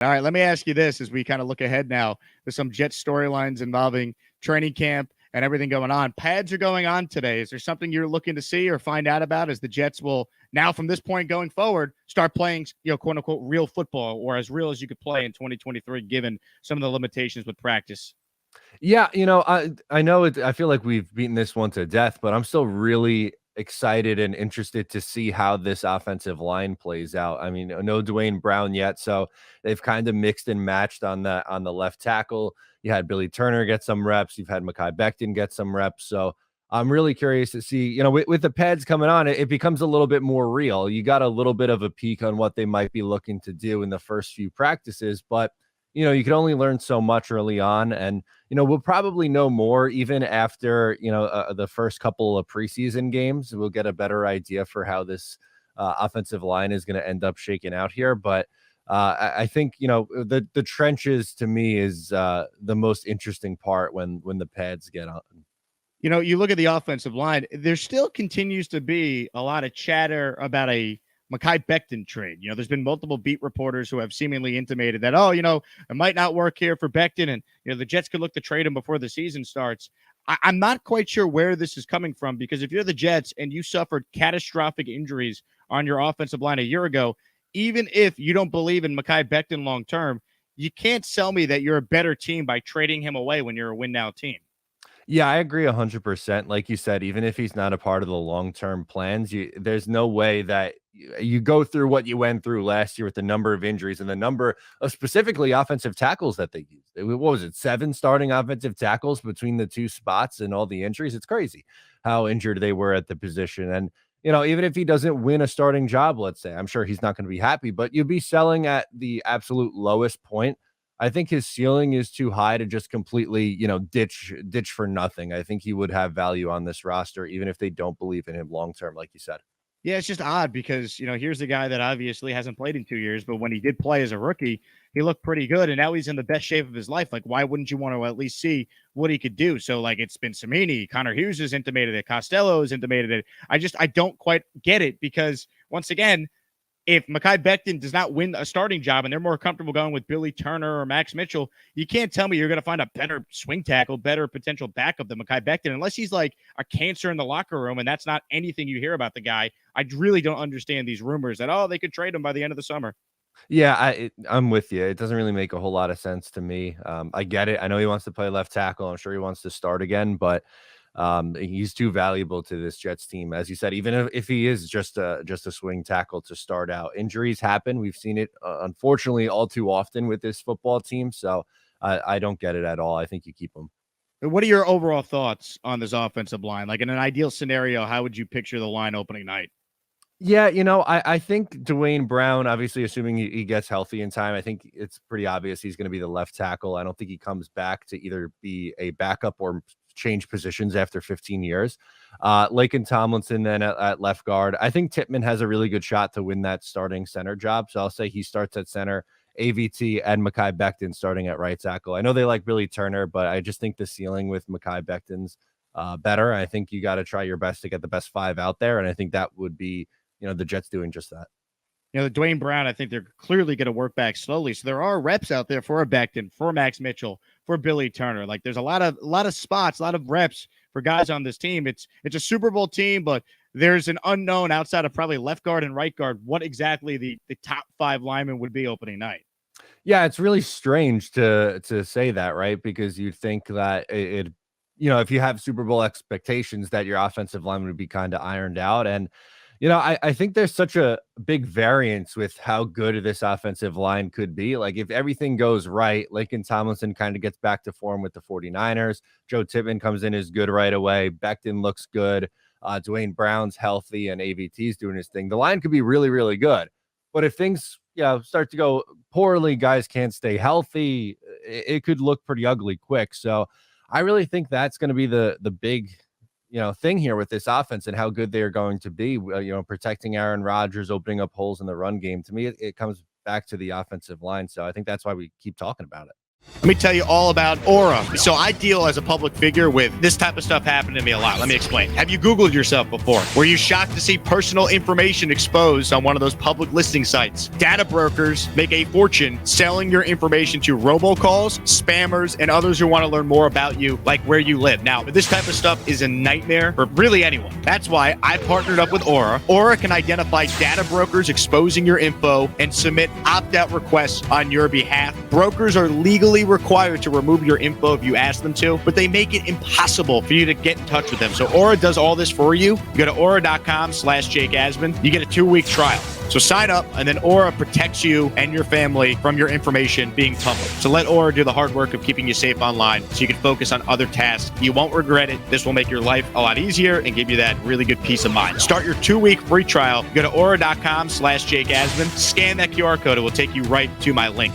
All right, let me ask you this as we kind of look ahead now. There's some Jets storylines involving training camp and everything going on. Pads are going on today. Is there something you're looking to see or find out about as the Jets will now from this point going forward start playing, quote unquote, real football or as real as you could play in 2023, given some of the limitations with practice? Yeah, I know it. I feel like we've beaten this one to death, but I'm still really excited and interested to see how this offensive line plays out. I mean, no Dwayne Brown yet, so they've kind of mixed and matched on the left tackle. You had Billy Turner get some reps. You've had Mekhi Becton get some reps. So I'm really curious to see. With the pads coming on, it becomes a little bit more real. You got a little bit of a peek on what they might be looking to do in the first few practices, but you can only learn so much early on, and we'll probably know more even after, the first couple of preseason games. We'll get a better idea for how this offensive line is going to end up shaking out here. But I think, the trenches to me is the most interesting part when the pads get on. You look at the offensive line, there still continues to be a lot of chatter about a Mekhi Becton trade. There's been multiple beat reporters who have seemingly intimated that, it might not work here for Becton, and the Jets could look to trade him before the season starts. I'm not quite sure where this is coming from, because if you're the Jets and you suffered catastrophic injuries on your offensive line a year ago, even if you don't believe in Mekhi Becton long term, you can't sell me that you're a better team by trading him away when you're a win now team. Yeah, I agree 100%. Like you said, even if he's not a part of the long-term plans, there's no way that you go through what you went through last year with the number of injuries and the number of specifically offensive tackles that they used. What was it, 7 starting offensive tackles between the two spots and all the injuries? It's crazy how injured they were at the position. And, even if he doesn't win a starting job, let's say, I'm sure he's not going to be happy, but you'd be selling at the absolute lowest point. I think his ceiling is too high to just completely, ditch for nothing. I think he would have value on this roster, even if they don't believe in him long term, like you said. Yeah, it's just odd because, here's the guy that obviously hasn't played in 2 years, but when he did play as a rookie, he looked pretty good. And now he's in the best shape of his life. Like, why wouldn't you want to at least see what he could do? So, like, it's been Samini, Connor Hughes has intimated it, Costello has intimated it. I don't quite get it because, once again, if Mekhi Becton does not win a starting job and they're more comfortable going with Billy Turner or Max Mitchell, you can't tell me you're going to find a better swing tackle, better potential backup than Mekhi Becton, unless he's like a cancer in the locker room, and that's not anything you hear about the guy. I really don't understand these rumors that, they could trade him by the end of the summer. Yeah, I'm with you. It doesn't really make a whole lot of sense to me. I get it. I know he wants to play left tackle. I'm sure he wants to start again, but he's too valuable to this Jets team, as you said. Even if he is just a swing tackle to start out, injuries happen. We've seen it unfortunately all too often with this football team. So I don't get it at all. I think you keep him. What are your overall thoughts on this offensive line? Like, in an ideal scenario, how would you picture the line opening night? Yeah, I think Dwayne Brown, obviously, assuming he gets healthy in time, I think it's pretty obvious he's going to be the left tackle. I don't think he comes back to either be a backup or change positions after 15 years. Laken Tomlinson then at left guard. I think Tippmann has a really good shot to win that starting center job. So I'll say he starts at center. AVT and Mekhi Becton starting at right tackle. I know they like Billy Turner, but I just think the ceiling with Mekhi Becton's better. I think you got to try your best to get the best 5 out there, and I think that would be the Jets doing just that. The Dwayne Brown, I think they're clearly going to work back slowly. So there are reps out there for a Becton, for Max Mitchell, for Billy Turner. Like, there's a lot of spots, a lot of reps for guys on this team. It's a Super Bowl team, but there's an unknown outside of probably left guard and right guard what exactly the top 5 linemen would be opening night. Yeah, it's really strange to say that, right? Because you think that if you have Super Bowl expectations, that your offensive line would be kind of ironed out. And I think there's such a big variance with how good this offensive line could be. Like, if everything goes right, Laken Tomlinson kind of gets back to form with the 49ers. Joe Tippmann comes in as good right away. Becton looks good. Dwayne Brown's healthy and AVT's doing his thing. The line could be really, really good. But if things start to go poorly, guys can't stay healthy, it could look pretty ugly quick. So I really think that's going to be the big thing here with this offense and how good they are going to be, protecting Aaron Rodgers, opening up holes in the run game. To me, it comes back to the offensive line. So I think that's why we keep talking about it. Let me tell you all about Aura. So I deal as a public figure with this type of stuff happening to me a lot. Let me explain. Have you Googled yourself before? Were you shocked to see personal information exposed on one of those public listing sites? Data brokers make a fortune selling your information to robocalls, spammers, and others who want to learn more about you, like where you live. Now, this type of stuff is a nightmare for really anyone. That's why I partnered up with Aura. Aura can identify data brokers exposing your info and submit opt-out requests on your behalf. Brokers are legally required to remove your info if you ask them to, but they make it impossible for you to get in touch with them. So Aura does all this for you. You go to aura.com/Jake Asman. You get a 2-week trial. So sign up, and then Aura protects you and your family from your information being public. So let Aura do the hard work of keeping you safe online so you can focus on other tasks. You won't regret it. This will make your life a lot easier and give you that really good peace of mind. Start your 2-week free trial. Go to aura.com/Jake Asman. Scan that QR code. It will take you right to my link.